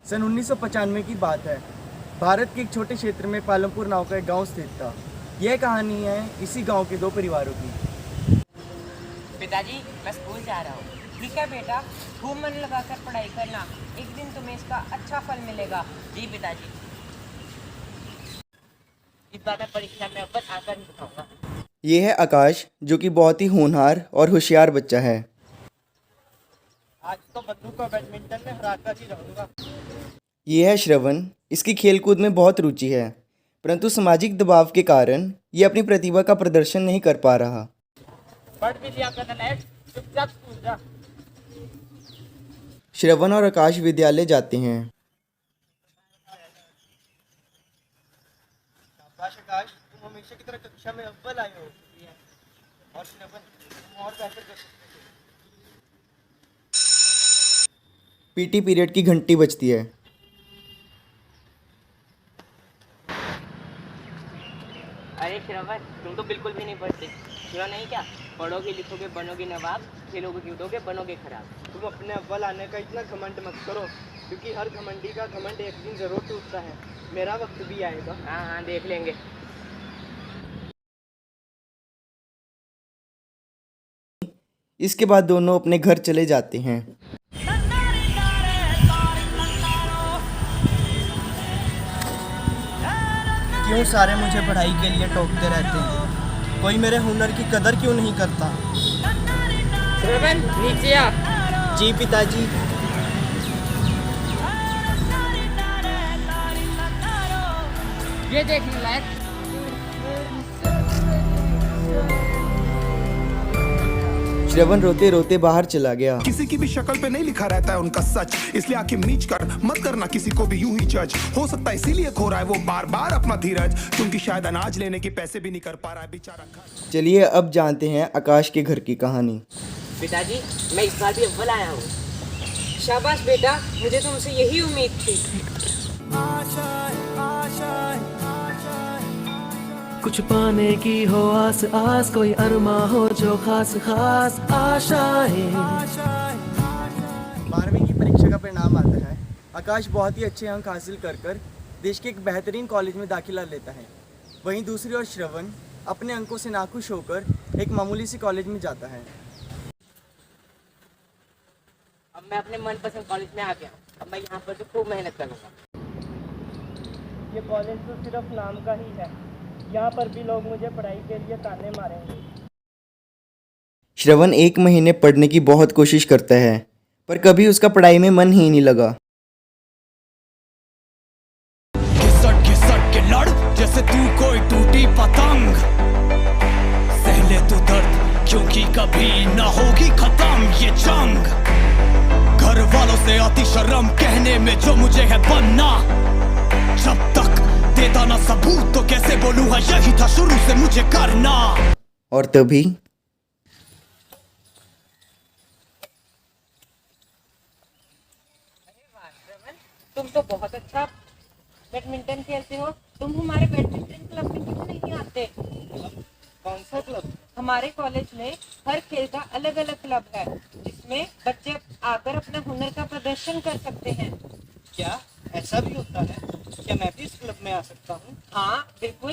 सन 1995 की बात है। भारत के एक छोटे क्षेत्र में पालमपुर नाव का एक गांव स्थित था। यह कहानी है इसी गांव के दो परिवारों की। पिताजी, मैं स्कूल जा रहा हूँ। ठीक है बेटा, खूब मन लगाकर पढ़ाई करना, एक दिन तुम्हें इसका अच्छा फल मिलेगा। जी पिताजी। इस बार मैं परीक्षा में अव्वल आकर ही दिखाऊंगा। ये है आकाश, जो कि बहुत ही होनहार और होशियार बच्चा है। आज तो बंदूक को बैडमिंटन में हराकर ही रहूंगा। ये है श्रवण, इसकी खेलकूद में बहुत रुचि है, परंतु सामाजिक दबाव के कारण ये अपनी प्रतिभा का प्रदर्शन नहीं कर पा रहा। पढ़ भी लिया कर नैट, चुपचाप स्कूल जा। श्रवण और आकाश विद्यालय जाते हैं। शाबाश आकाश, तुम हमेशा की तरह कक्षा में अव्वल आए हो। और श्रवण, तुम और बेहतर कर सकते हो। पीटी पीरियड की घंटी बजती है। अरे श्रवण, तुम तो बिल्कुल भी नहीं पढ़ते। सुना नहीं क्या? पढ़ोगे लिखोगे बनोगे नवाब, खेलोगे कूदोगे बनोगे खराब। तुम अपने अव्वल आने का इतना घमंड मत करो, क्योंकि हर घमंडी का घमंड एक दिन जरूर टूटता है। मेरा वक्त भी आएगा। हाँ हाँ, देख लेंगे। इसके बाद दोनों अपने घर चले जाते हैं। क्यों सारे मुझे पढ़ाई के लिए टोकते रहते हैं? कोई मेरे हुनर की कदर क्यों नहीं करता? श्रवण, नीचे आ। जी पिताजी। ये देखने लायक। श्रवण रोते रोते बाहर चला गया। किसी की भी शक्ल पे नहीं लिखा रहता है उनका सच, इसलिए आंखें मीच कर मत करना किसी को भी यूं ही जज। हो सकता है इसीलिए खो रहा है वो बार बार अपना धीरज, क्योंकि शायद अनाज लेने के पैसे भी नहीं कर पा रहा है बेचारा। चलिए अब जानते हैं आकाश के घर की कहानी। पिताजी, मैं इस बार भी अव्वल आया हूँ। शाबाश बेटा, मुझे तुमसे यही उम्मीद थी। कुछ पाने की हो आस आस, कोई अरमा हो जो खास खास आशाएं। 12वीं की परीक्षा का परिणाम आता है। आकाश बहुत ही अच्छे अंक हासिल कर देश के एक बेहतरीन कॉलेज में दाखिला लेता है। वहीं दूसरी ओर श्रवण अपने अंकों से नाखुश होकर एक मामूली सी कॉलेज में जाता है। अब मैं अपने मनपसंद कॉलेज में आ गया हूँ। अब मैं यहाँ पर तो खूब मेहनत करूँगा। ये कॉलेज तो सिर्फ नाम का ही है। यहाँ पर भी लोग मुझे पढ़ाई के लिए ताने मारेंगे। श्रवण 1 महीने पढ़ने की बहुत कोशिश करता है, पर कभी उसका पढ़ाई में मन ही नहीं लगा। घिसट के लड़ जैसे तू कोई टूटी पतंग, सहले तू दर्द क्योंकि कभी न होगी खत्म ये जंग। घर वालों से आती शर्म कहने में जो मुझे है बनना, जब तक देता ना सबूत तो कैसे बोलूँगा यही था शुरू से मुझे करना। और तभी तुम तो बहुत अच्छा बैडमिंटन खेलते हो। तुम हमारे बैडमिंटन क्लब में क्यों नहीं आते? कौन सा क्लब? हमारे कॉलेज में हर खेल का अलग अलग क्लब है, जिसमें बच्चे आकर अपने हुनर का प्रदर्शन कर सकते हैं। क्या ऐसा भी होता है? क्या मैं भी इस क्लब में आ सकता हूँ? हाँ बिल्कुल,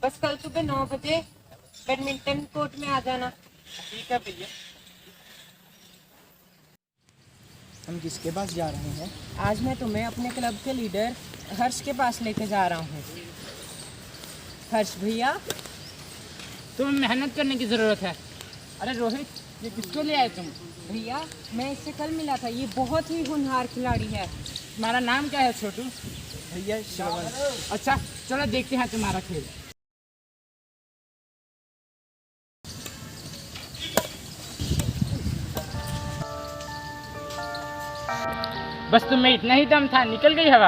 बस कल सुबह 9 बजे बैडमिंटन कोर्ट में आ जाना। ठीक है भैया। हम किसके पास जा रहे हैं? आज मैं तुम्हें अपने क्लब के लीडर हर्ष के पास लेके जा रहा हूँ। हर्ष भैया, तुम्हें मेहनत करने की ज़रूरत है। अरे रोहित, ये किसको ले आए तुम? भैया मैं इससे कल मिला था, ये बहुत ही होनहार खिलाड़ी है। तुम्हारा नाम क्या है छोटू? भैया श्रवण। अच्छा चलो देखते हैं तुम्हारा खेल। बस तुम्हें इतना ही दम था, निकल गई हवा।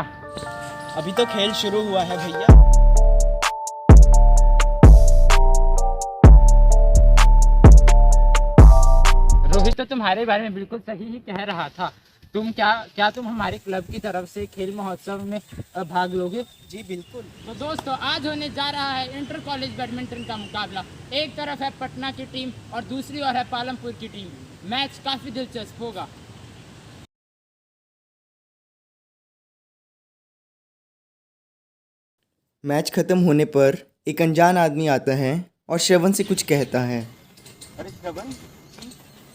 अभी तो खेल शुरू हुआ है भैया। रोहित तो तुम्हारे बारे में बिल्कुल सही ही कह रहा था। तुम तुम हमारे क्लब की तरफ से खेल महोत्सव में भाग लोगे? जी बिल्कुल। तो दोस्तों, आज होने जा रहा है इंटर कॉलेज बैडमिंटन का मुकाबला। एक तरफ है पटना की टीम और दूसरी ओर है पालमपुर की टीम। मैच काफ़ी दिलचस्प होगा। मैच खत्म होने पर एक अनजान आदमी आता है और श्रवण से कुछ कहता है। अरे श्रवण,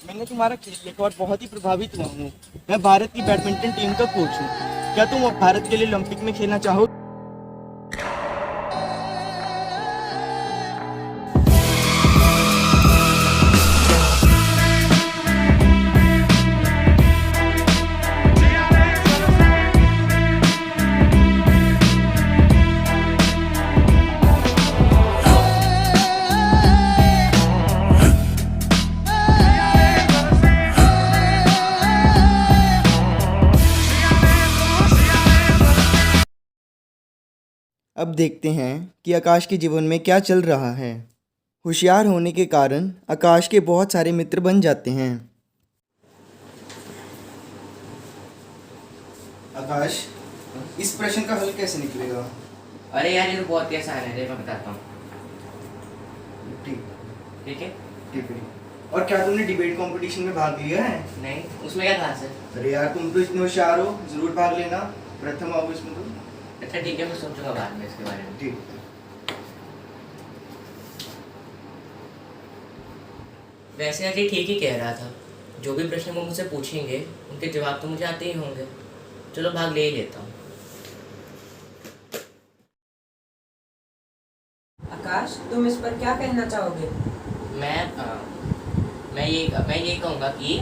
मैंने तुम्हारा खेल देखा और बहुत ही प्रभावित हुआ हूँ। मैं भारत की बैडमिंटन टीम का कोच हूँ। क्या तुम भारत के लिए ओलंपिक में खेलना चाहो? अब देखते हैं कि आकाश के जीवन में क्या चल रहा है। होशियार होने के कारण आकाश के बहुत सारे मित्र बन जाते हैं। आकाश, इस प्रश्न का हल कैसे निकलेगा? अरे यार ये तो बहुत ही आसान है, मैं बताता हूँ। ठीक ठीक है। ठीक है। और क्या तुमने डिबेट कंपटीशन में भाग लिया है? नहीं, उसमें क्या खास है? अरे यार, तुम तो इतने होशियार हो, जरूर भाग लेना। प्रथम आओगे इसमें तो। अच्छा ठीक है, मैं सोचूंगा बाद में इसके बारे में। ठीक। वैसे अजय ठीक ही कह रहा था, जो भी प्रश्न वो मुझसे पूछेंगे उनके जवाब तो मुझे आते ही होंगे। चलो भाग ले ही लेता हूँ। आकाश, तुम इस पर क्या कहना चाहोगे? मैं ये कहूँगा कि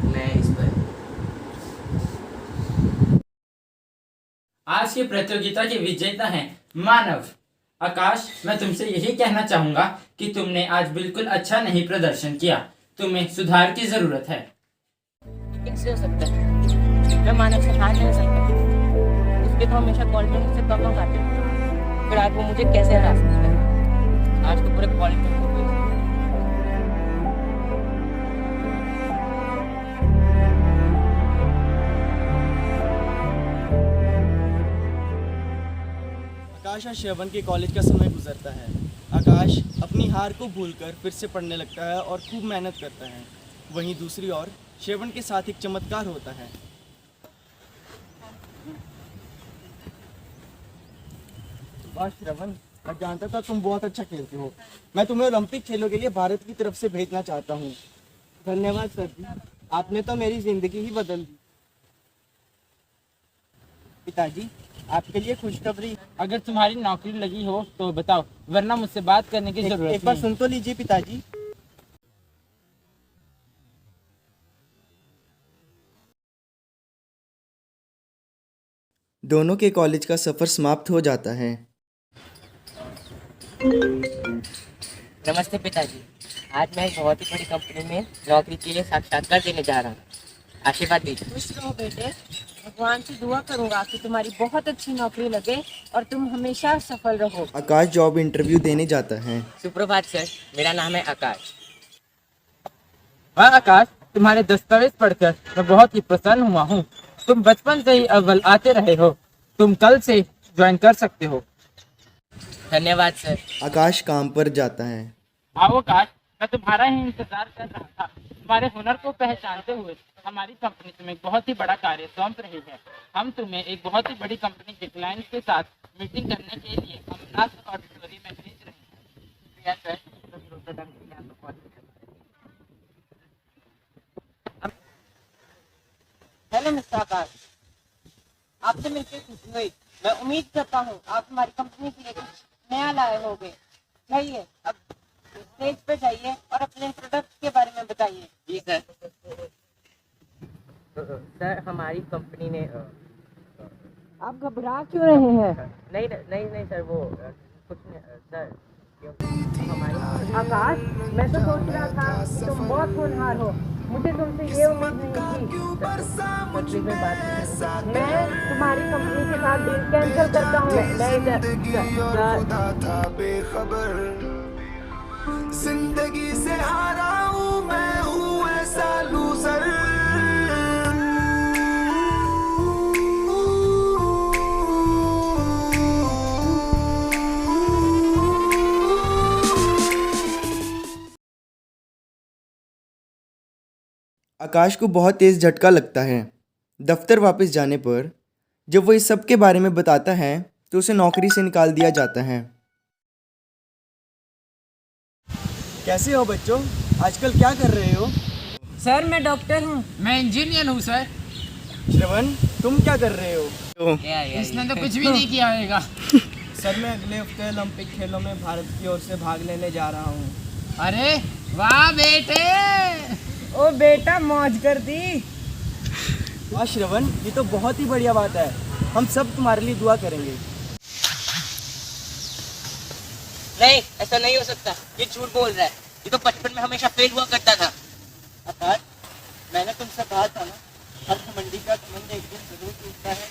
मैं इस पर आज की प्रतियोगिता के विजेता हैं मानव। आकाश, मैं तुमसे यही कहना चाहूंगा कि तुमने आज बिल्कुल अच्छा नहीं प्रदर्शन किया। तुम्हें सुधार की जरूरत है। कैसे हो सकता है? मैं मानव से हार नहीं सकता। उसके तो हमेशा कॉलेज में मुझसे कम लोग आते हैं, फिर आज वो मुझे कैसे हरा सकता है? आज तो पूरे कॉलेज में आकाश और श्रवण के कॉलेज का समय गुजरता है। आकाश अपनी हार को भूलकर फिर से पढ़ने लगता है और खूब मेहनत करता है। वहीं दूसरी ओर श्रवण के साथ एक चमत्कार होता है। वाह श्रवण, मैं जानता था तुम बहुत अच्छा खेलते हो। मैं तुम्हें ओलंपिक खेलों के लिए भारत की तरफ से भेजना चाहता हूँ। धन्यवाद सर जी, आपने तो मेरी जिंदगी ही बदल दी। पिताजी, आपके लिए खुशखबरी। अगर तुम्हारी नौकरी लगी हो तो बताओ, वरना मुझसे बात करने की जरूरत एक बार नहीं। सुन तो लीजिए पिताजी। दोनों के कॉलेज का सफर समाप्त हो जाता है। नमस्ते पिताजी, आज मैं एक बहुत ही बड़ी कंपनी में नौकरी के लिए साक्षात्कार देने जा रहा हूँ। आशीर्वाद दीजिए। खुश रहो बेटे, भगवान से दुआ करूंगा कि तुम्हारी बहुत अच्छी नौकरी लगे और तुम हमेशा सफल रहो। आकाश जॉब इंटरव्यू देने जाता है। सुप्रभात सर, मेरा नाम है आकाश। वाह आकाश, तुम्हारे दस्तावेज पढ़कर मैं बहुत ही प्रसन्न हुआ हूँ। तुम बचपन से ही अव्वल आते रहे हो। तुम कल से ज्वाइन कर सकते हो। धन्यवाद सर। आकाश काम पर जाता है। आओ आकाश, मैं तुम्हारा ही इंतजार कर रहा था। तुम्हारे हुनर को पहचानते हुए हमारी कंपनी तुम्हें एक बहुत ही बड़ा कार्य सौंप रही है। हम तुम्हें एक बहुत ही बड़ी कंपनी के क्लाइंट के साथ मीटिंग करने के लिए अमरनाथ ऑडिटोरियम में भेज रहे हैं। सर, हेलो मिस्टर आकाश, आपसे मिलकर खुशी हुई। मैं उम्मीद करता हूँ आप हमारी कंपनी के लिए कुछ नया लाए होंगे। जाइए, अब स्टेज पे जाइए और अपने प्रोडक्ट के बारे में बताइए। जी सर। सर, हमारी कंपनी ने आप घबरा क्यों रहे हैं? नहीं सर, वो कुछ नहीं सर, हमारी आकाश, मैं तो सोच रहा था कि तुम बहुत होनहार हो। मुझे तुमसे ये उम्मीद नहीं थी। मैं तुम्हारी कंपनी के साथ डील कैंसिल करता हूँ। जिंदगी से हारा हूँ, मैं हूँ ऐसा लूजर। आकाश को बहुत तेज़ झटका लगता है। दफ्तर वापस जाने पर जब वो इस सब के बारे में बताता है तो उसे नौकरी से निकाल दिया जाता है। कैसे हो बच्चों, आजकल क्या कर रहे हो? सर मैं डॉक्टर हूँ। मैं इंजीनियर हूँ सर। श्रवण, तुम क्या कर रहे हो? इसने तो कुछ भी नहीं किया होगा। सर मैं अगले हफ्ते ओलंपिक खेलों में भारत की ओर से भाग लेने जा रहा हूँ। अरे वाह बेटे। ओ बेटा मौज कर दी। वाह श्रवण, ये तो बहुत ही बढ़िया बात है। हम सब तुम्हारे लिए दुआ करेंगे। नहीं, ऐसा नहीं हो सकता। ये झूठ बोल रहा है। ये तो बचपन में हमेशा फेल हुआ करता था। आकाश, मैंने तुमसे कहा था ना, हर घमंडी का घमंड एक दिन जरूर टूटता है।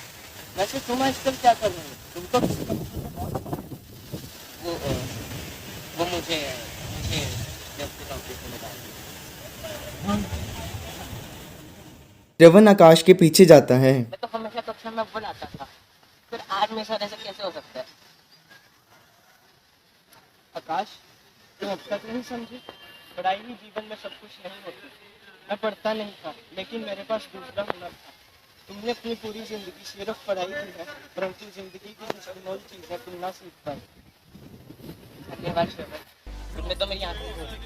वैसे तुम आजकल क्या कर रहे हो? तुम तो किसी कंपनी में बहुत वो मुझे अपनी नौकरी से निकाल दिया। श्रवण आकाश के पीछे जाता है। मैं तो हमेशा कक्षा में अव्वल आता था, फिर आज मेरे साथ ऐसा कैसे हो सकता है? आकाश, तुम अब तक नहीं समझी? पढ़ाई ही जीवन में सब कुछ नहीं होती। मैं पढ़ता नहीं था, लेकिन मेरे पास दूसरा हुनर था। तुमने अपनी पूरी जिंदगी सिर्फ पढ़ाई की है, परंतु जिंदगी की निष्कर्ष चीजें तुम ना सीख पाए। धन्यवाद श्रवण, तुमने तो मेरी आंखें खोल दी।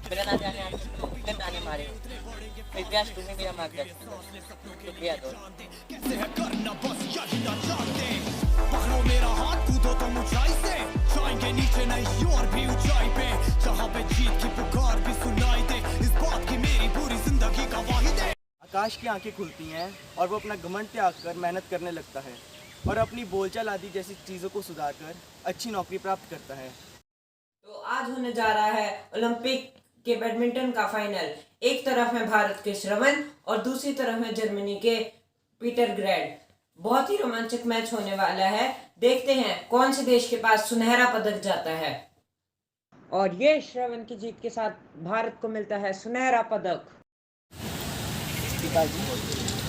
मेरा ना जाने आज तक तुमने कितने ताने मारे हो, फिर भी आज तुम्हें मेरा मार्गदर्शन किया। शुक्रिया दोस्त। कैसे है करना बस यही ना चाहते, पकड़ो मेरा हाथ, कूदो तुम ऊंचाई से, जाएंगे नीचे नहीं और भी ऊंचाई पे, जहाँ पे जीत की पुकार भी सुनाई दे, इस बात की मेरी पूरी जिंदगी गवाही दे। आकाश की आंखें खुलती हैं और वो अपना घमंड त्याग कर मेहनत करने लगता है और अपनी बोलचाल आदि जैसी चीज़ों को सुधार कर अच्छी नौकरी प्राप्त करता है। तो आज होने जा रहा है ओलंपिक के बैडमिंटन का फाइनल। एक तरफ है भारत के श्रवण और दूसरी तरफ है जर्मनी के पीटर ग्रैड। बहुत ही रोमांचक मैच होने वाला है। देखते हैं कौन से देश के पास सुनहरा पदक जाता है। और ये श्रवण की जीत के साथ भारत को मिलता है सुनहरा पदक। पिताजी,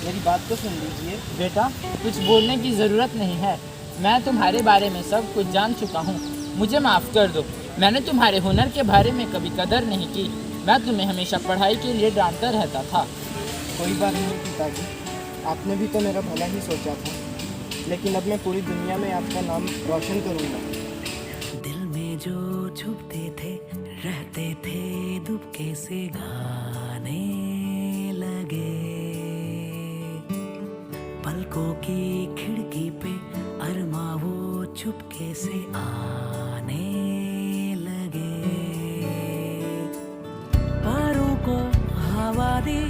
मेरी बात तो सुन लीजिए। बेटा, कुछ बोलने की ज़रूरत नहीं है। मैं तुम्हारे बारे में सब कुछ जान चुका हूँ। मुझे माफ़ कर दो, मैंने तुम्हारे हुनर के बारे में कभी कदर नहीं की। मैं तुम्हें हमेशा पढ़ाई के लिए डांटता रहता था। कोई बात नहीं पिताजी, आपने भी तो मेरा भला ही सोचा था, लेकिन अब मैं पूरी दुनिया में आपका नाम रोशन करूँगा। दिल में जो छुपते थे रहते थे दुबके से गाने लगे, पलकों की खिड़की पे अरमा वो चुपके से आने लगे, पारों को हवा दे